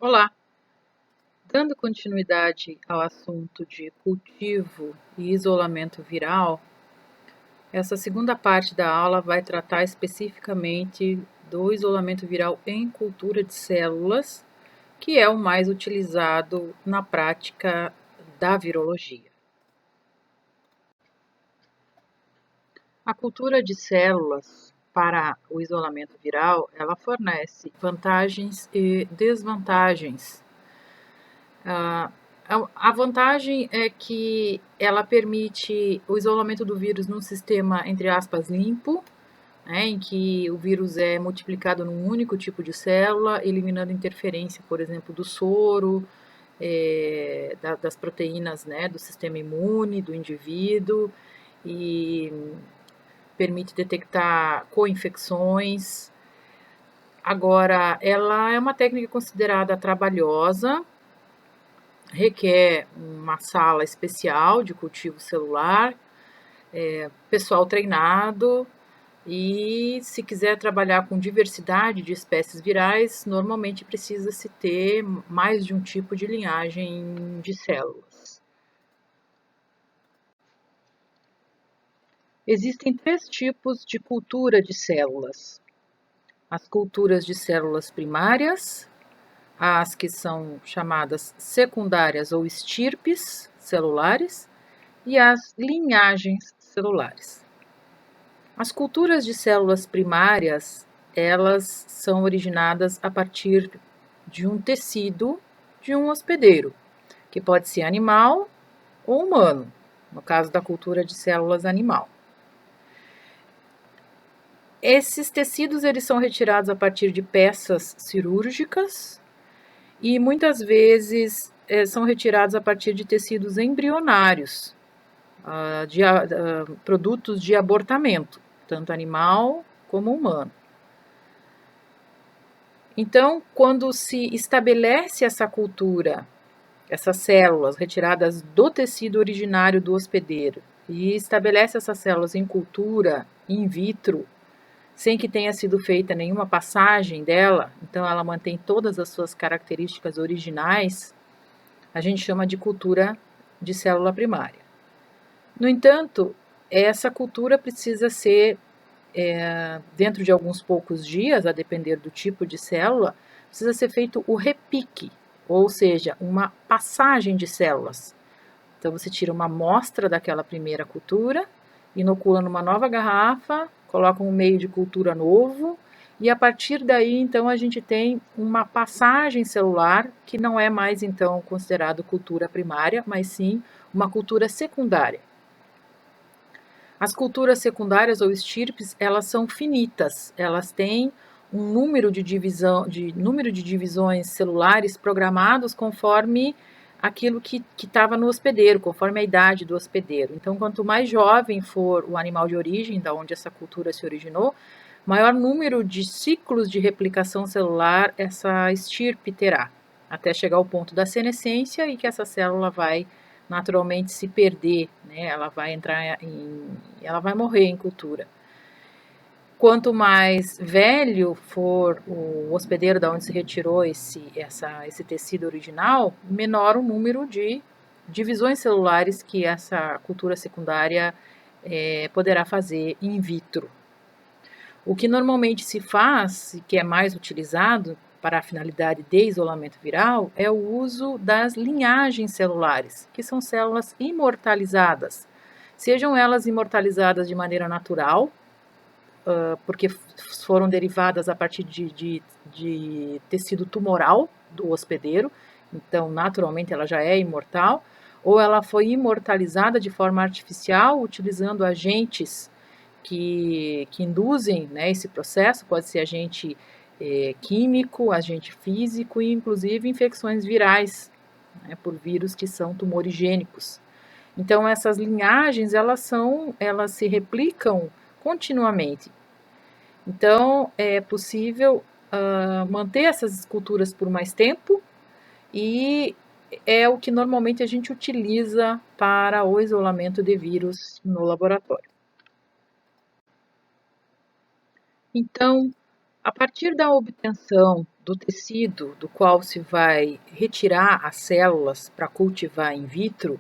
Olá! Dando continuidade ao assunto de cultivo e isolamento viral, essa segunda parte da aula vai tratar especificamente do isolamento viral em cultura de células, que é o mais utilizado na prática da virologia. A cultura de células para o isolamento viral, ela fornece vantagens e desvantagens. A vantagem é que ela permite o isolamento do vírus num sistema, entre aspas, limpo, né, em que o vírus é multiplicado num único tipo de célula, eliminando interferência, por exemplo, do soro, das proteínas, né, do sistema imune do indivíduo, e permite detectar co-infecções. Agora, ela é uma técnica considerada trabalhosa, requer uma sala especial de cultivo celular, pessoal treinado, e se quiser trabalhar com diversidade de espécies virais, normalmente precisa-se ter mais de um tipo de linhagem de células. Existem 3 tipos de cultura de células: as culturas de células primárias, as que são chamadas secundárias ou estirpes celulares, e as linhagens celulares. As culturas de células primárias, elas são originadas a partir de um tecido de um hospedeiro, que pode ser animal ou humano, no caso da cultura de células animal. Esses tecidos eles são retirados a partir de peças cirúrgicas e muitas vezes são retirados a partir de tecidos embrionários, produtos de abortamento, tanto animal como humano. Então, quando se estabelece essa cultura, essas células retiradas do tecido originário do hospedeiro, e estabelece essas células em cultura in vitro, sem que tenha sido feita nenhuma passagem dela, então ela mantém todas as suas características originais, a gente chama de cultura de célula primária. No entanto, essa cultura precisa ser, dentro de alguns poucos dias, a depender do tipo de célula, precisa ser feito o repique, ou seja, uma passagem de células. Então, você tira uma amostra daquela primeira cultura, inocula numa nova garrafa, coloca um meio de cultura novo, e a partir daí, então, a gente tem uma passagem celular, que não é mais, então, considerado cultura primária, mas sim uma cultura secundária. As culturas secundárias ou estirpes, elas são finitas, elas têm um número de divisões celulares programados conforme aquilo que estava no hospedeiro, conforme a idade do hospedeiro. Então, quanto mais jovem for o animal de origem, da onde essa cultura se originou, maior número de ciclos de replicação celular essa estirpe terá, até chegar ao ponto da senescência e que essa célula vai naturalmente se perder, né? Ela vai morrer em cultura. Quanto mais velho for o hospedeiro da onde se retirou esse tecido original, menor o número de divisões celulares que essa cultura secundária poderá fazer in vitro. O que normalmente se faz, e que é mais utilizado para a finalidade de isolamento viral, é o uso das linhagens celulares, que são células imortalizadas. Sejam elas imortalizadas de maneira natural, porque foram derivadas a partir de tecido tumoral do hospedeiro, então naturalmente ela já é imortal, ou ela foi imortalizada de forma artificial, utilizando agentes que induzem, né, esse processo, pode ser agente químico, agente físico e inclusive infecções virais, né, por vírus que são tumorigênicos. Então essas linhagens elas se replicam continuamente. Então é possível manter essas culturas por mais tempo e é o que normalmente a gente utiliza para o isolamento de vírus no laboratório. Então, A partir da obtenção do tecido do qual se vai retirar as células para cultivar in vitro,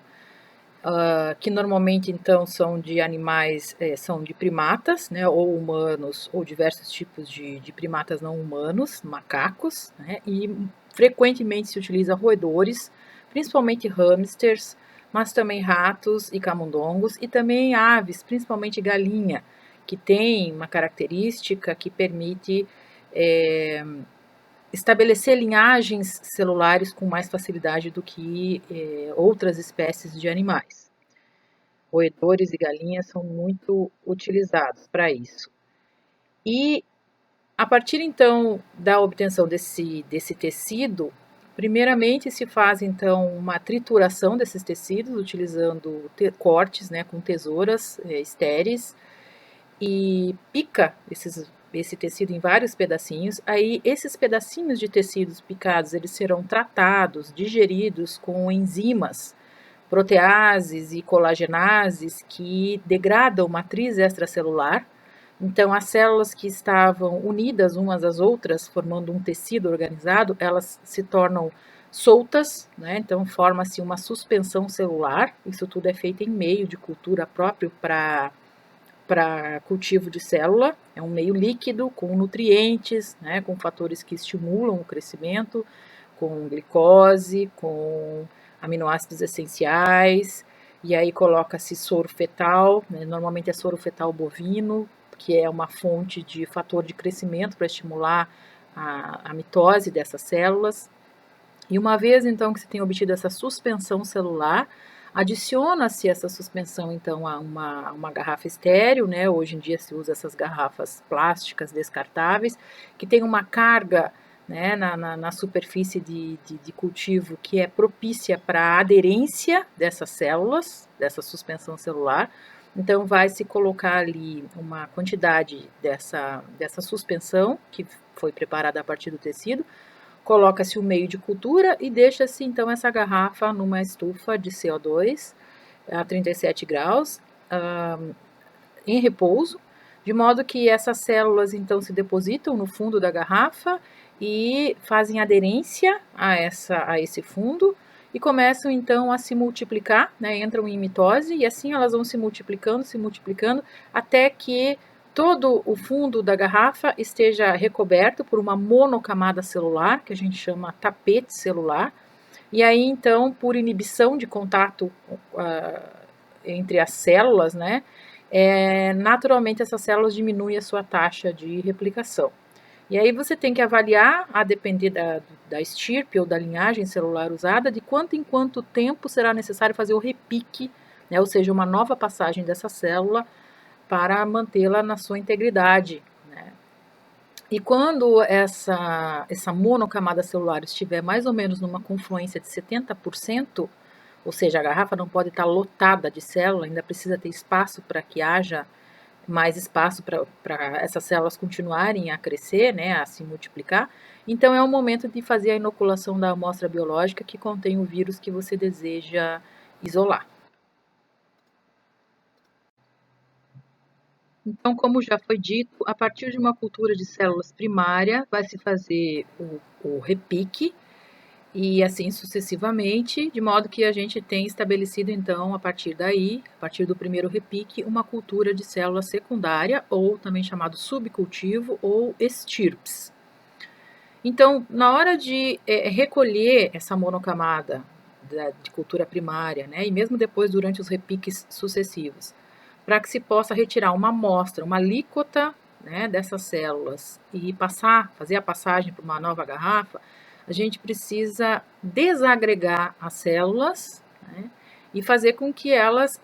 que normalmente então são de animais, são de primatas, né, ou humanos, ou diversos tipos de primatas não humanos, macacos, né, e frequentemente se utiliza roedores, principalmente hamsters, mas também ratos e camundongos, e também aves, principalmente galinha, que tem uma característica que permite estabelecer linhagens celulares com mais facilidade do que outras espécies de animais. Roedores e galinhas são muito utilizados para isso. E a partir então da obtenção desse tecido, primeiramente se faz então uma trituração desses tecidos utilizando cortes, né, com tesouras estéreis, e pica esse tecido em vários pedacinhos. Aí esses pedacinhos de tecidos picados, eles serão tratados, digeridos com enzimas, proteases e colagenases que degradam matriz extracelular. Então, as células que estavam unidas umas às outras, formando um tecido organizado, elas se tornam soltas, né? Então forma-se uma suspensão celular. Isso tudo é feito em meio de cultura próprio para cultivo de célula. É um meio líquido com nutrientes, né, com fatores que estimulam o crescimento, com glicose, com aminoácidos essenciais, e aí coloca-se soro fetal, né, normalmente é soro fetal bovino, que é uma fonte de fator de crescimento para estimular a mitose dessas células. E uma vez então que se tem obtido essa suspensão celular, adiciona-se essa suspensão então a uma garrafa estéril, né? Hoje em dia se usa essas garrafas plásticas descartáveis, que tem uma carga, né, na superfície de cultivo que é propícia para a aderência dessas células, dessa suspensão celular. Então vai se colocar ali uma quantidade dessa suspensão que foi preparada a partir do tecido, coloca-se o meio de cultura e deixa-se então essa garrafa numa estufa de CO2 a 37 graus, em repouso, de modo que essas células então se depositam no fundo da garrafa e fazem aderência a esse fundo e começam então a se multiplicar, né, entram em mitose e assim elas vão se multiplicando, até que todo o fundo da garrafa esteja recoberto por uma monocamada celular, que a gente chama tapete celular, e aí então, por inibição de contato entre as células, né, naturalmente essas células diminuem a sua taxa de replicação. E aí você tem que avaliar, a depender da estirpe ou da linhagem celular usada, de quanto em quanto tempo será necessário fazer o repique, né, ou seja, uma nova passagem dessa célula para mantê-la na sua integridade, né. E quando essa monocamada celular estiver mais ou menos numa confluência de 70%, ou seja, a garrafa não pode estar lotada de célula, ainda precisa ter espaço para que haja mais espaço para essas células continuarem a crescer, né, a se multiplicar. Então é o momento de fazer a inoculação da amostra biológica que contém o vírus que você deseja isolar. Então, como já foi dito, a partir de uma cultura de células primária, vai se fazer o repique e assim sucessivamente, de modo que a gente tem estabelecido, então, a partir daí, a partir do primeiro repique, uma cultura de célula secundária, ou também chamado subcultivo ou estirpes. Então, na hora de recolher essa monocamada de cultura primária, né, e mesmo depois durante os repiques sucessivos, para que se possa retirar uma amostra, uma alíquota, né, dessas células e fazer a passagem para uma nova garrafa, a gente precisa desagregar as células, né, e fazer com que elas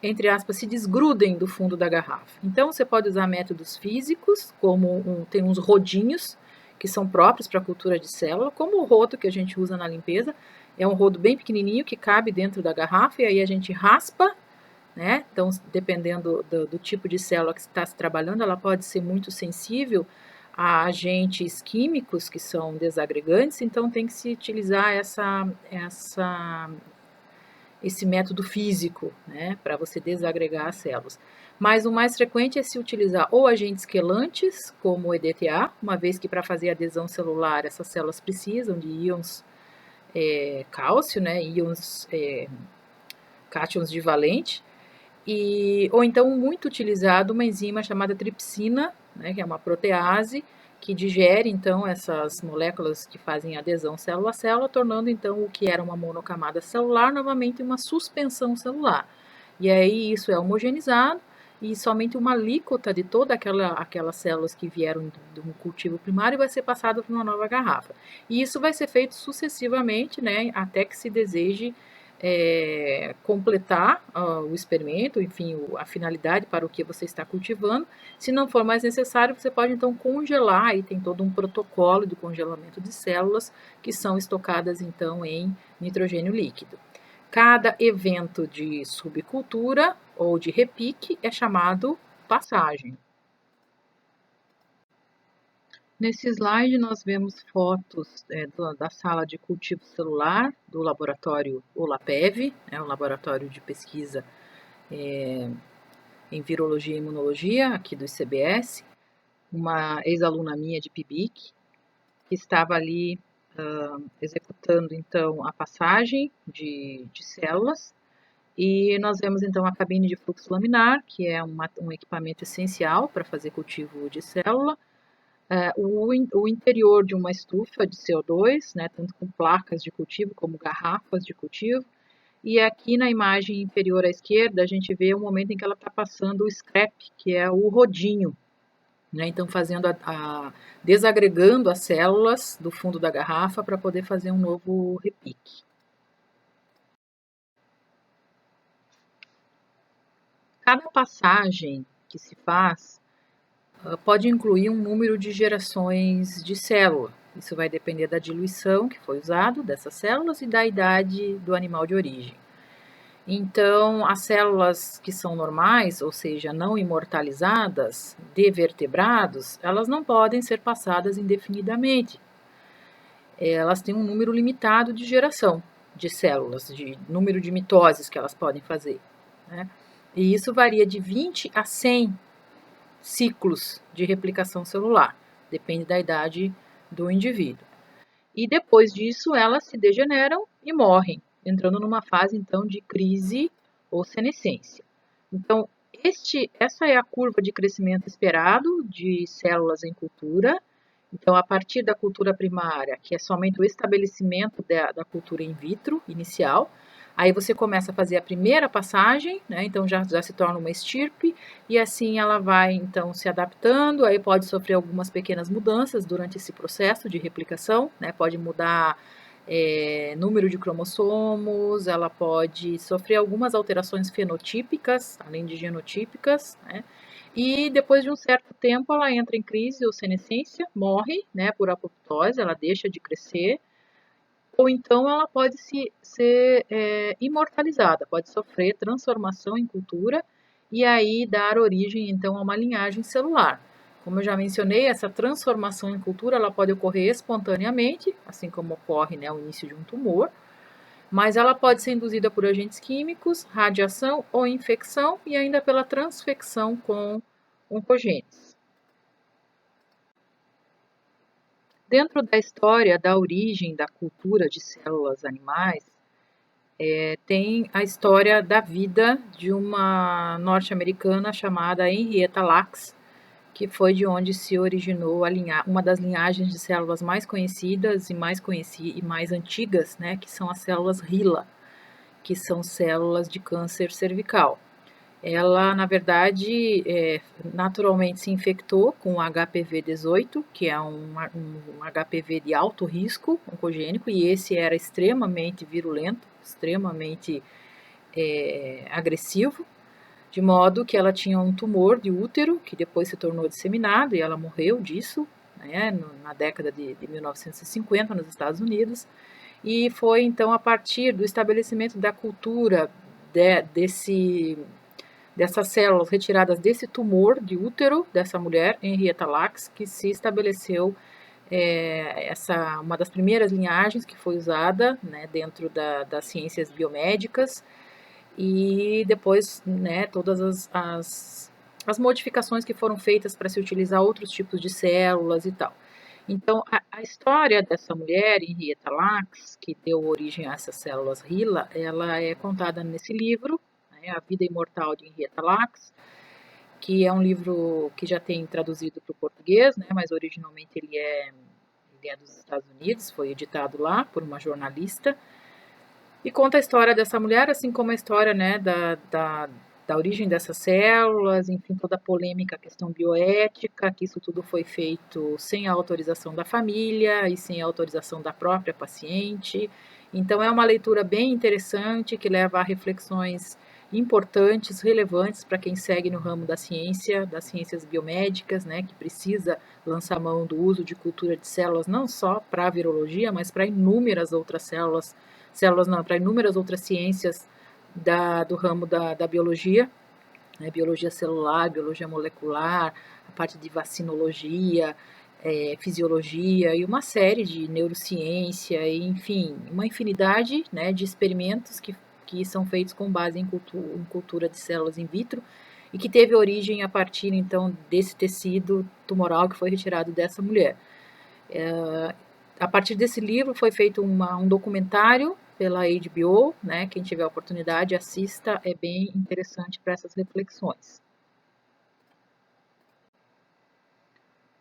entre aspas, se desgrudem do fundo da garrafa. Então, você pode usar métodos físicos, como tem uns rodinhos que são próprios para a cultura de célula, como o rodo que a gente usa na limpeza. É um rodo bem pequenininho que cabe dentro da garrafa e aí a gente raspa, né? Então, dependendo do tipo de célula que está se trabalhando, ela pode ser muito sensível a agentes químicos que são desagregantes, então tem que se utilizar esse método físico, né, para você desagregar as células. Mas o mais frequente é se utilizar ou agentes quelantes, como o EDTA, uma vez que para fazer adesão celular essas células precisam de íons cálcio, né, íons cátions divalente, ou então muito utilizado uma enzima chamada tripsina, né, que é uma protease, que digere então essas moléculas que fazem adesão célula a célula, tornando então o que era uma monocamada celular novamente uma suspensão celular. E aí isso é homogeneizado e somente uma alíquota de toda aquelas células que vieram de um cultivo primário vai ser passada para uma nova garrafa. E isso vai ser feito sucessivamente, né, até que se deseje completar o experimento, enfim, a finalidade para o que você está cultivando. Se não for mais necessário, você pode então congelar, e tem todo um protocolo de congelamento de células que são estocadas então em nitrogênio líquido. Cada evento de subcultura ou de repique é chamado passagem. Nesse slide, nós vemos fotos da sala de cultivo celular do laboratório OLAPEV, o laboratório de pesquisa em virologia e imunologia, aqui do ICBS, uma ex-aluna minha de PIBIC, que estava ali executando, então, a passagem de células, e nós vemos, então, a cabine de fluxo laminar, que é um equipamento essencial para fazer cultivo de célula, o interior de uma estufa de CO2, né, tanto com placas de cultivo como garrafas de cultivo. E aqui na imagem inferior à esquerda, a gente vê o momento em que ela está passando o scrap, que é o rodinho, né, então fazendo desagregando as células do fundo da garrafa para poder fazer um novo repique. Cada passagem que se faz pode incluir um número de gerações de célula. Isso vai depender da diluição que foi usado dessas células e da idade do animal de origem. Então, as células que são normais, ou seja, não imortalizadas, de vertebrados, elas não podem ser passadas indefinidamente. Elas têm um número limitado de geração de células, de número de mitoses que elas podem fazer, né? E isso varia de 20 a 100 ciclos de replicação celular, depende da idade do indivíduo. E depois disso, elas se degeneram e morrem, entrando numa fase então de crise ou senescência. Então, essa é a curva de crescimento esperado de células em cultura. Então, a partir da cultura primária, que é somente o estabelecimento da cultura in vitro inicial, aí você começa a fazer a primeira passagem, né? Então já se torna uma estirpe, e assim ela vai então se adaptando, aí pode sofrer algumas pequenas mudanças durante esse processo de replicação, né? Pode mudar número de cromossomos, ela pode sofrer algumas alterações fenotípicas, além de genotípicas, né? E depois de um certo tempo ela entra em crise ou senescência, morre, né, por apoptose, ela deixa de crescer, ou então ela pode ser imortalizada, pode sofrer transformação em cultura e aí dar origem então a uma linhagem celular. Como eu já mencionei, essa transformação em cultura ela pode ocorrer espontaneamente, assim como ocorre, né, o início de um tumor, mas ela pode ser induzida por agentes químicos, radiação ou infecção e ainda pela transfecção com oncogênes. Dentro da história da origem da cultura de células animais, tem a história da vida de uma norte-americana chamada Henrietta Lacks, que foi de onde se originou uma das linhagens de células mais conhecidas e mais antigas, né, que são as células HeLa, que são células de câncer cervical. Ela, na verdade, naturalmente se infectou com o HPV-18, que é um HPV de alto risco oncogênico, e esse era extremamente virulento, extremamente agressivo, de modo que ela tinha um tumor de útero, que depois se tornou disseminado, e ela morreu disso, né, na década de 1950, nos Estados Unidos, e foi então a partir do estabelecimento da cultura dessas células retiradas desse tumor de útero dessa mulher, Henrietta Lacks, que se estabeleceu uma das primeiras linhagens que foi usada, né, dentro das ciências biomédicas, e depois, né, todas as modificações que foram feitas para se utilizar outros tipos de células e tal. Então, a história dessa mulher, Henrietta Lacks, que deu origem a essas células HeLa, ela é contada nesse livro, né, A Vida Imortal de Henrietta Lacks, que é um livro que já tem traduzido para o português, né, mas originalmente ele é dos Estados Unidos, foi editado lá por uma jornalista, e conta a história dessa mulher, assim como a história, né, da origem dessas células, enfim, toda a polêmica, a questão bioética, que isso tudo foi feito sem a autorização da família e sem a autorização da própria paciente. Então, é uma leitura bem interessante, que leva a reflexões importantes, relevantes para quem segue no ramo da ciência, das ciências biomédicas, né, que precisa lançar mão do uso de cultura de células, não só para a virologia, mas para inúmeras outras células não, para inúmeras outras ciências do ramo da biologia, né, biologia celular, biologia molecular, a parte de vacinologia, fisiologia e uma série de neurociência, enfim, uma infinidade, né, de experimentos que são feitos com base em cultura de células in vitro e que teve origem a partir, então, desse tecido tumoral que foi retirado dessa mulher. A partir desse livro foi feito um documentário pela HBO, né? Quem tiver a oportunidade, assista, é bem interessante para essas reflexões.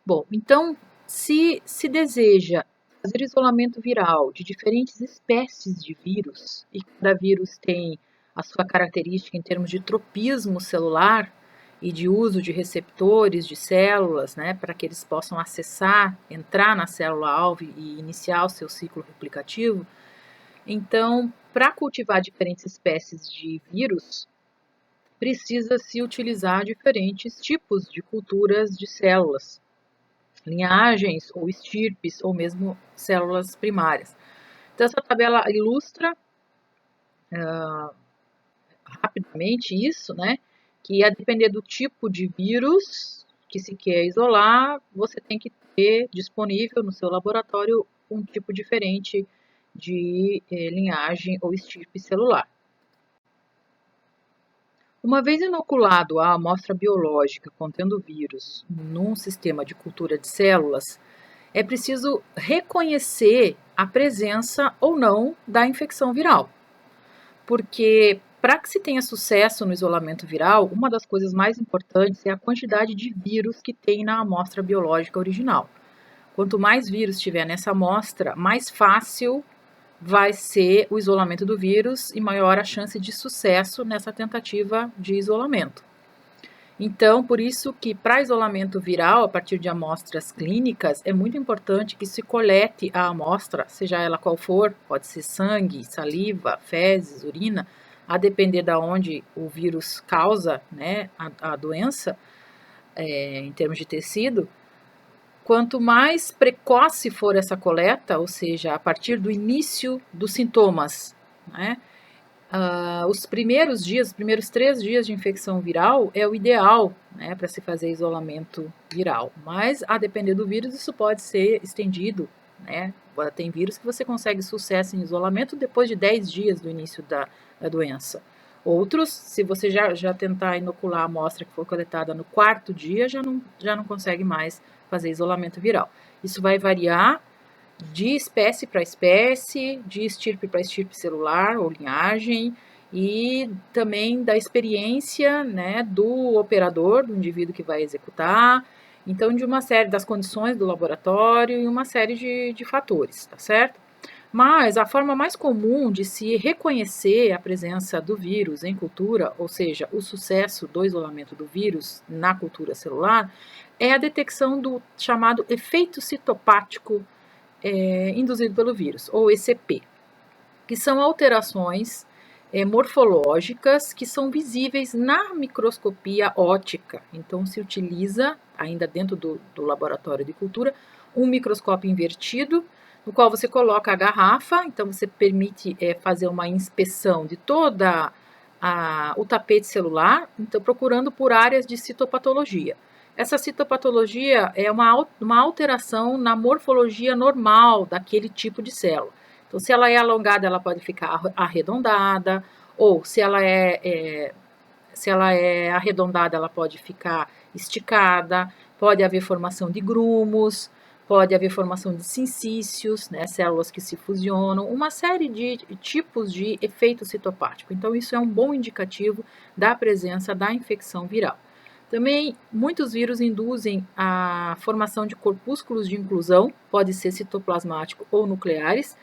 Bom, então, se deseja fazer isolamento viral de diferentes espécies de vírus, e cada vírus tem a sua característica em termos de tropismo celular e de uso de receptores de células, né, para que eles possam acessar, entrar na célula-alvo e iniciar o seu ciclo replicativo. Então, para cultivar diferentes espécies de vírus, precisa se utilizar diferentes tipos de culturas de células, linhagens ou estirpes ou mesmo células primárias. Então, essa tabela ilustra rapidamente isso, né? Que a depender do tipo de vírus que se quer isolar, você tem que ter disponível no seu laboratório um tipo diferente de linhagem ou estirpe celular. Uma vez inoculado a amostra biológica contendo vírus num sistema de cultura de células, é preciso reconhecer a presença ou não da infecção viral. Porque para que se tenha sucesso no isolamento viral, uma das coisas mais importantes é a quantidade de vírus que tem na amostra biológica original. Quanto mais vírus tiver nessa amostra, mais fácil vai ser o isolamento do vírus e maior a chance de sucesso nessa tentativa de isolamento. Então, por isso que para isolamento viral, a partir de amostras clínicas, é muito importante que se colete a amostra, seja ela qual for, pode ser sangue, saliva, fezes, urina, a depender de onde o vírus causa, né, a doença, em termos de tecido. Quanto mais precoce for essa coleta, ou seja, a partir do início dos sintomas, né, os primeiros 3 dias de infecção viral é o ideal, né, para se fazer isolamento viral. Mas, a depender do vírus, isso pode ser estendido, né? Tem vírus que você consegue sucesso em isolamento depois de 10 dias do início da doença. Outros, se você já tentar inocular a amostra que foi coletada no 4º dia, já não consegue mais fazer isolamento viral. Isso vai variar de espécie para espécie, de estirpe para estirpe celular ou linhagem, e também da experiência, né, do operador, do indivíduo que vai executar, então de uma série das condições do laboratório e uma série de fatores, tá certo? Mas a forma mais comum de se reconhecer a presença do vírus em cultura, ou seja, o sucesso do isolamento do vírus na cultura celular, é a detecção do chamado efeito citopático induzido pelo vírus, ou ECP, que são alterações morfológicas que são visíveis na microscopia óptica. Então, se utiliza, ainda dentro do laboratório de cultura, um microscópio invertido, no qual você coloca a garrafa, então você permite fazer uma inspeção de toda o tapete celular, então procurando por áreas de citopatologia. Essa citopatologia é uma alteração na morfologia normal daquele tipo de célula. Então, se ela é alongada, ela pode ficar arredondada, ou se ela é arredondada, ela pode ficar esticada, pode haver formação de grumos, pode haver formação de sincícios, né, células que se fusionam, uma série de tipos de efeito citopático. Então, isso é um bom indicativo da presença da infecção viral. Também, muitos vírus induzem a formação de corpúsculos de inclusão, pode ser citoplasmático ou nucleares,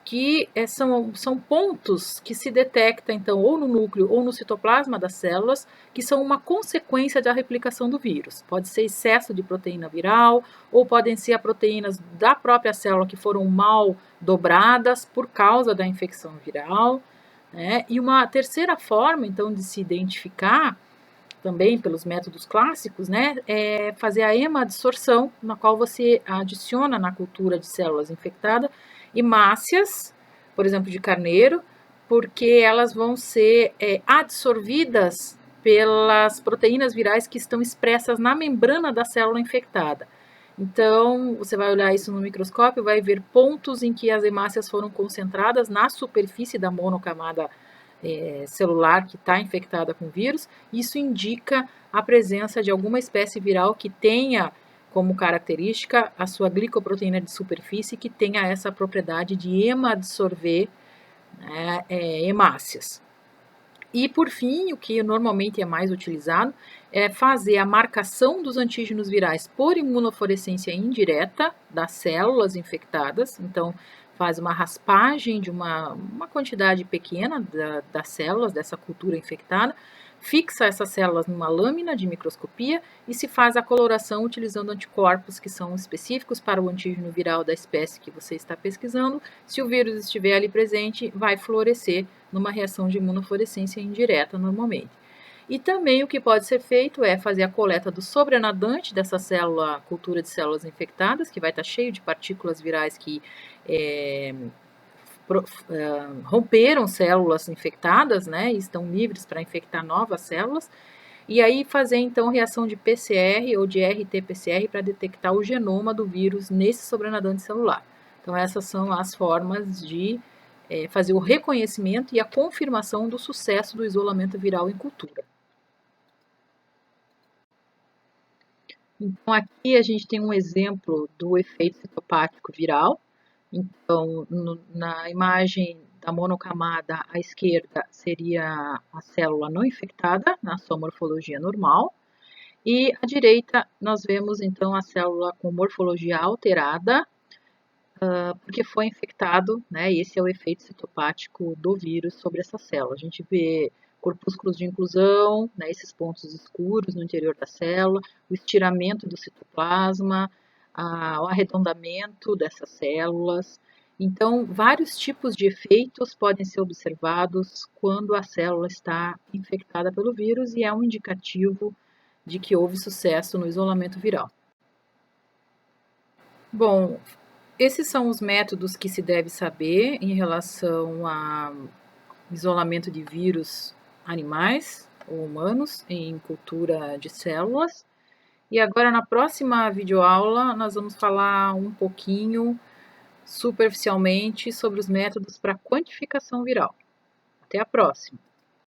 que são pontos que se detecta, então, ou no núcleo ou no citoplasma das células, que são uma consequência da replicação do vírus. Pode ser excesso de proteína viral, ou podem ser as proteínas da própria célula que foram mal dobradas por causa da infecção viral, né? E uma terceira forma, então, de se identificar, também pelos métodos clássicos, né, é fazer a hemadsorção, na qual você adiciona na cultura de células infectadas hemácias, por exemplo, de carneiro, porque elas vão ser absorvidas pelas proteínas virais que estão expressas na membrana da célula infectada. Então, você vai olhar isso no microscópio, vai ver pontos em que as hemácias foram concentradas na superfície da monocamada celular que está infectada com vírus. Isso indica a presença de alguma espécie viral que tenha como característica a sua glicoproteína de superfície, que tenha essa propriedade de hemadsorver, né, hemácias. E, por fim, o que normalmente é mais utilizado é fazer a marcação dos antígenos virais por imunofluorescência indireta das células infectadas. Então, faz uma raspagem de uma quantidade pequena das células dessa cultura infectada, fixa essas células numa lâmina de microscopia e se faz a coloração utilizando anticorpos que são específicos para o antígeno viral da espécie que você está pesquisando. Se o vírus estiver ali presente, vai fluorescer numa reação de imunofluorescência indireta normalmente. E também o que pode ser feito é fazer a coleta do sobrenadante dessa célula, cultura de células infectadas, que vai estar cheio de partículas virais que romperam células infectadas, né, e estão livres para infectar novas células, e aí fazer então reação de PCR ou de RT-PCR para detectar o genoma do vírus nesse sobrenadante celular. Então essas são as formas de fazer o reconhecimento e a confirmação do sucesso do isolamento viral em cultura. Então, aqui a gente tem um exemplo do efeito citopático viral. Então, na imagem da monocamada, à esquerda seria a célula não infectada, na sua morfologia normal. E à direita, nós vemos então a célula com morfologia alterada, porque foi infectado, né? Esse é o efeito citopático do vírus sobre essa célula. A gente vê corpúsculos de inclusão, né, esses pontos escuros no interior da célula, o estiramento do citoplasma, o arredondamento dessas células. Então, vários tipos de efeitos podem ser observados quando a célula está infectada pelo vírus e é um indicativo de que houve sucesso no isolamento viral. Bom, esses são os métodos que se deve saber em relação a isolamento de vírus animais ou humanos em cultura de células. E agora, na próxima videoaula, nós vamos falar um pouquinho superficialmente sobre os métodos para quantificação viral. Até a próxima!